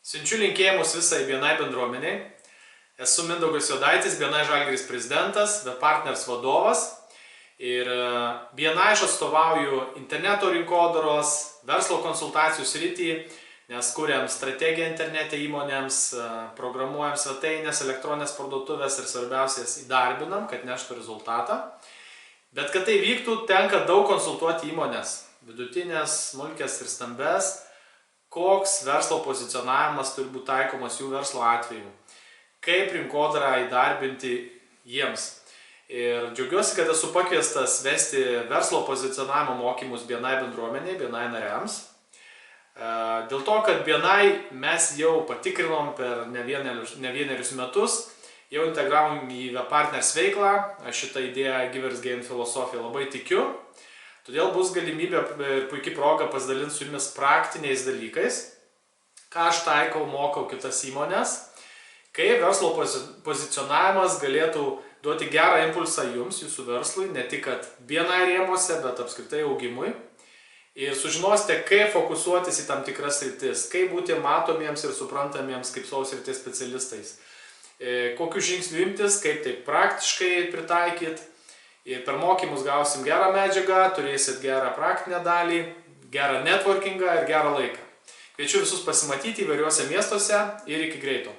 Siunčiu linkėjimus visai BNI bendruomeniai. Esu Mindaugas Jodaitis, BNI Žalgiris prezidentas, Webpartners vadovas. Ir BNI aš atstovauju interneto rinkodaros, verslo konsultacijų srity, nes kuriam strategiją internete įmonėms, programuojam svetainės, elektroninės parduotuvės ir svarbiausias įdarbinam, kad neštų rezultatą. Bet kad tai vyktų, tenka daug konsultuoti įmonės, vidutinės, smulkės ir stambes, koks verslo pozicionavimas turi būti taikomas jų verslo atveju, kaip rinkodarą įdarbinti jiems. Ir džiaugiuosi, kad esu pakviestas vesti verslo pozicionavimo mokymus BNI bendruomeniai, BNI nariams. Dėl to, kad BNI mes jau patikrinom per ne vienerius metus, jau integravom į Webpartners veiklą, aš šitą idėją Givers Gain filosofiją labai tikiu. Todėl bus galimybė ir puikiai proga pasidalinti su jumis praktiniais dalykais, ką aš taikau, mokau kitas įmonės, kaip verslo pozicionavimas galėtų duoti gerą impulsą jums, jūsų verslui, ne tik BNI rėmuose, bet apskritai augimui. Ir sužinosite, kaip fokusuotis į tam tikras sritis, kaip būti matomiems ir suprantamiems kaip savo srities specialistais, kokius žingsnius imtis, kaip tai praktiškai pritaikyti. Ir per mokymus gausim gerą medžiagą, turėsit gerą praktinę dalį, gerą networkingą ir gerą laiką. Kviečiu visus pasimatyti įvairiuose miestuose ir iki greito.